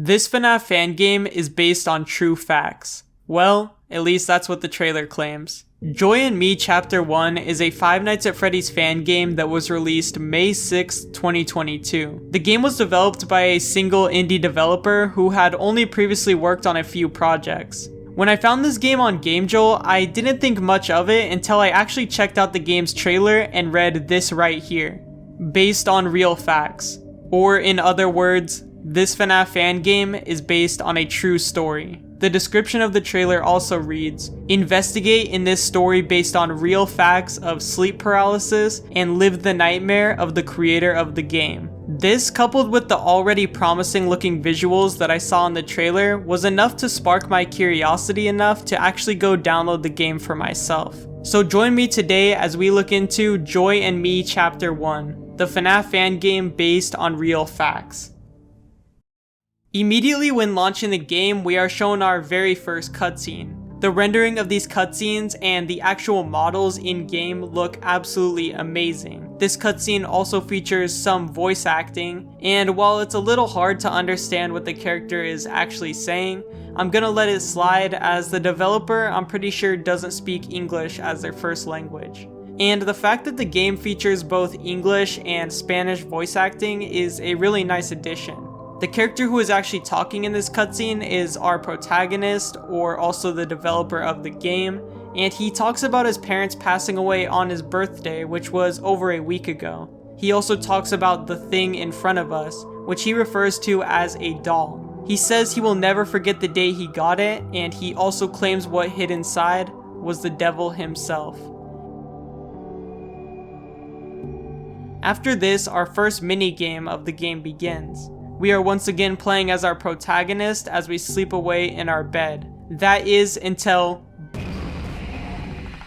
This FNAF fan game is based on true facts. Well, at least that's what the trailer claims. Joy and Me Chapter 1 is a Five Nights at Freddy's fan game that was released May 6, 2022. The game was developed by a single indie developer who had only previously worked on a few projects. When I found this game on GameJolt, I didn't think much of it until I actually checked out the game's trailer and read this right here. Based on real facts. Or in other words, this FNAF fan game is based on a true story. The description of the trailer also reads, investigate in this story based on real facts of sleep paralysis and live the nightmare of the creator of the game. This, coupled with the already promising looking visuals that I saw in the trailer, was enough to spark my curiosity enough to actually go download the game for myself. So join me today as we look into Joy and Me Chapter 1, the FNAF fan game based on real facts. Immediately when launching the game, we are shown our very first cutscene. The rendering of these cutscenes and the actual models in-game look absolutely amazing. This cutscene also features some voice acting, and while it's a little hard to understand what the character is actually saying, I'm gonna let it slide as the developer, I'm pretty sure, doesn't speak English as their first language. And the fact that the game features both English and Spanish voice acting is a really nice addition. The character who is actually talking in this cutscene is our protagonist, or also the developer of the game, and he talks about his parents passing away on his birthday, which was over a week ago. He also talks about the thing in front of us, which he refers to as a doll. He says he will never forget the day he got it, and he also claims what hid inside was the devil himself. After this, our first mini-game of the game begins. We are once again playing as our protagonist as we sleep away in our bed. That is until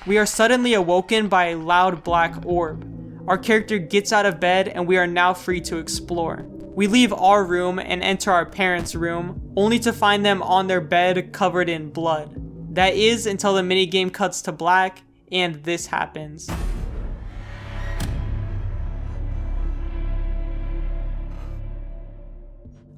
we are suddenly awoken by a loud black orb. Our character gets out of bed and we are now free to explore. We leave our room and enter our parents' room, only to find them on their bed covered in blood. That is until the minigame cuts to black and this happens.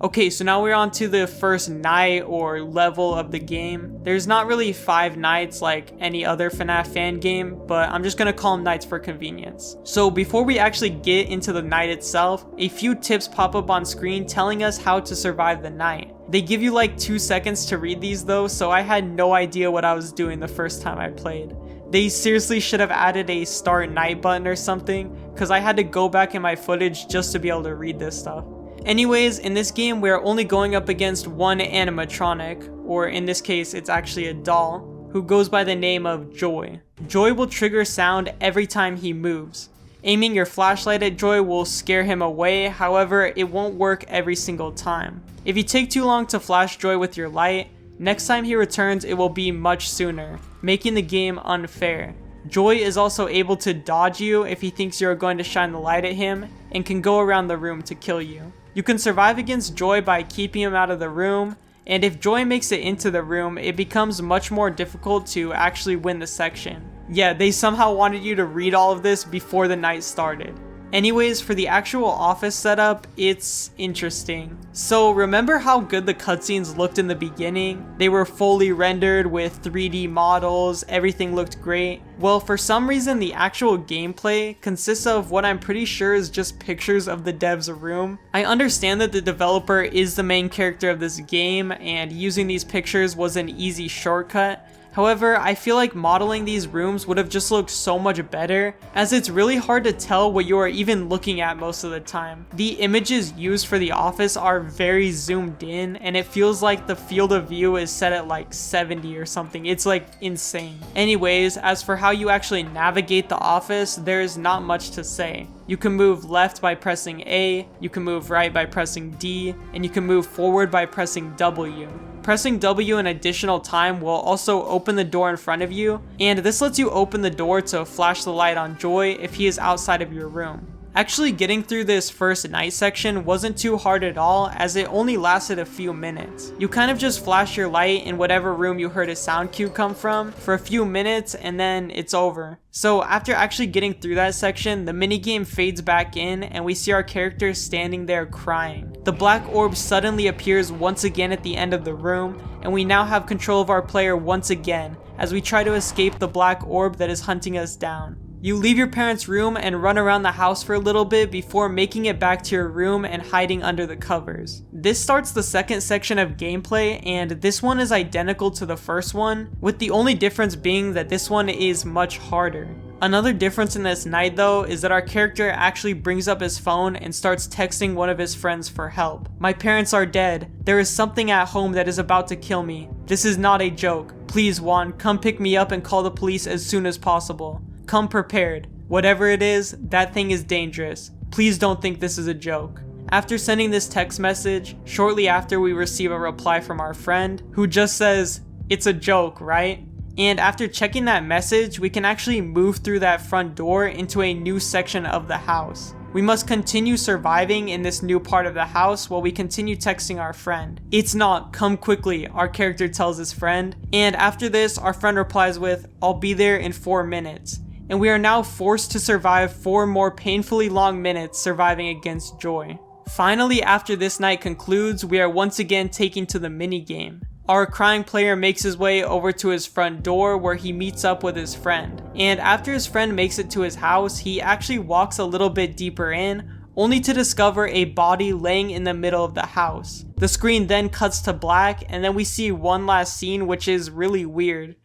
Okay, so now we're on to the first night or level of the game. There's not really 5 nights like any other FNAF fan game, but I'm just gonna call them nights for convenience. So before we actually get into the night itself, a few tips pop up on screen telling us how to survive the night. They give you like 2 seconds to read these though, so I had no idea what I was doing the first time I played. They seriously should have added a start night button or something, because I had to go back in my footage just to be able to read this stuff. Anyways, in this game we are only going up against one animatronic, or in this case it's actually a doll, who goes by the name of Joy. Joy will trigger sound every time he moves. Aiming your flashlight at Joy will scare him away, however it won't work every single time. If you take too long to flash Joy with your light, next time he returns it will be much sooner, making the game unfair. Joy is also able to dodge you if he thinks you are going to shine the light at him, and can go around the room to kill you. You can survive against Joy by keeping him out of the room, and if Joy makes it into the room, it becomes much more difficult to actually win the section. Yeah, they somehow wanted you to read all of this before the night started. Anyways, for the actual office setup, it's interesting. So remember how good the cutscenes looked in the beginning? They were fully rendered with 3D models, everything looked great. Well, for some reason the actual gameplay consists of what I'm pretty sure is just pictures of the dev's room. I understand that the developer is the main character of this game and using these pictures was an easy shortcut. However, I feel like modeling these rooms would have just looked so much better, as it's really hard to tell what you are even looking at most of the time. The images used for the office are very zoomed in, and it feels like the field of view is set at like 70 or something. It's like insane. Anyways, as for how you actually navigate the office, there's not much to say. You can move left by pressing A, you can move right by pressing D, and you can move forward by pressing W. Pressing W an additional time will also open the door in front of you, and this lets you open the door to flash the light on Joy if he is outside of your room. Actually getting through this first night section wasn't too hard at all, as it only lasted a few minutes. You kind of just flash your light in whatever room you heard a sound cue come from for a few minutes and then it's over. So after actually getting through that section, the minigame fades back in and we see our character standing there crying. The black orb suddenly appears once again at the end of the room, and we now have control of our player once again as we try to escape the black orb that is hunting us down. You leave your parents' room and run around the house for a little bit before making it back to your room and hiding under the covers. This starts the second section of gameplay, and this one is identical to the first one, with the only difference being that this one is much harder. Another difference in this night though is that our character actually brings up his phone and starts texting one of his friends for help. My parents are dead. There is something at home that is about to kill me. This is not a joke. Please Juan, come pick me up and call the police as soon as possible. Come prepared. Whatever it is, that thing is dangerous. Please don't think this is a joke. After sending this text message, shortly after we receive a reply from our friend, who just says, "It's a joke, right?" And after checking that message, we can actually move through that front door into a new section of the house. We must continue surviving in this new part of the house while we continue texting our friend. "It's not, come quickly," our character tells his friend. And after this, our friend replies with, "I'll be there in 4 minutes." And we are now forced to survive 4 more painfully long minutes surviving against Joy. Finally, after this night concludes, we are once again taken to the minigame. Our crying player makes his way over to his front door where he meets up with his friend. And after his friend makes it to his house, he actually walks a little bit deeper in, only to discover a body laying in the middle of the house. The screen then cuts to black, and then we see one last scene which is really weird.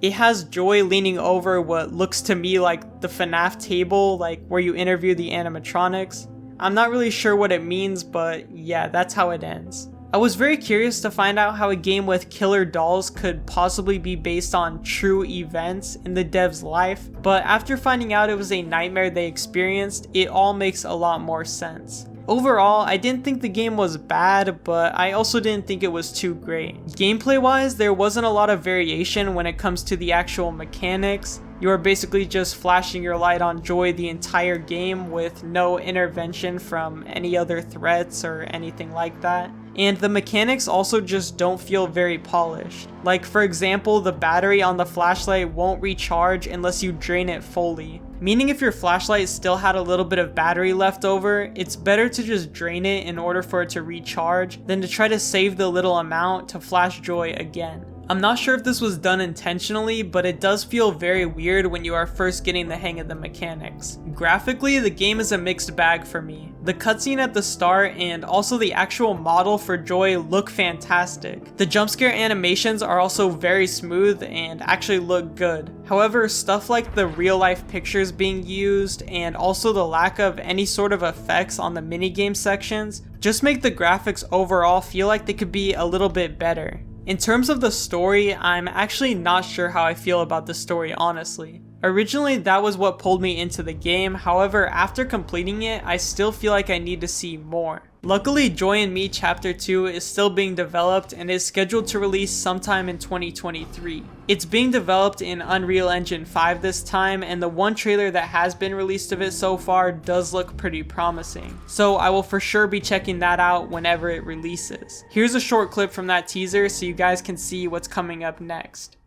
It has Joy leaning over what looks to me like the FNAF table, like where you interview the animatronics. I'm not really sure what it means, but yeah, that's how it ends. I was very curious to find out how a game with killer dolls could possibly be based on true events in the dev's life, but after finding out it was a nightmare they experienced, it all makes a lot more sense. Overall, I didn't think the game was bad, but I also didn't think it was too great. Gameplay wise, there wasn't a lot of variation when it comes to the actual mechanics. You are basically just flashing your light on Joy the entire game with no intervention from any other threats or anything like that. And the mechanics also just don't feel very polished. Like for example, the battery on the flashlight won't recharge unless you drain it fully. Meaning if your flashlight still had a little bit of battery left over, it's better to just drain it in order for it to recharge than to try to save the little amount to flash Joy again. I'm not sure if this was done intentionally, but it does feel very weird when you are first getting the hang of the mechanics. Graphically, the game is a mixed bag for me. The cutscene at the start and also the actual model for Joy look fantastic. The jump scare animations are also very smooth and actually look good. However, stuff like the real life pictures being used and also the lack of any sort of effects on the minigame sections just make the graphics overall feel like they could be a little bit better. In terms of the story, I'm actually not sure how I feel about the story, honestly. Originally, that was what pulled me into the game, however, after completing it, I still feel like I need to see more. Luckily, Joy and Me Chapter 2 is still being developed and is scheduled to release sometime in 2023. It's being developed in Unreal Engine 5 this time, and the one trailer that has been released of it so far does look pretty promising. So I will for sure be checking that out whenever it releases. Here's a short clip from that teaser so you guys can see what's coming up next.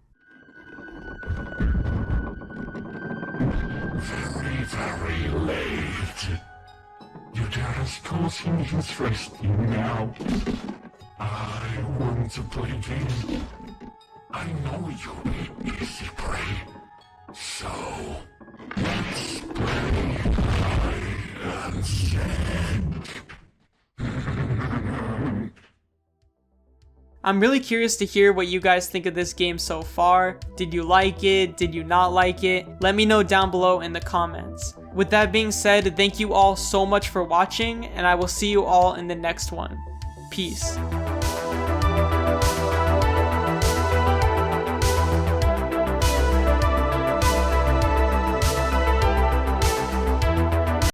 Very late. Your dad is causing his resting now. I want to play a game. I know you'll be easy prey. So, let's play hide and seek. I'm really curious to hear what you guys think of this game so far. Did you like it? Did you not like it? Let me know down below in the comments. With that being said, thank you all so much for watching, and I will see you all in the next one. Peace.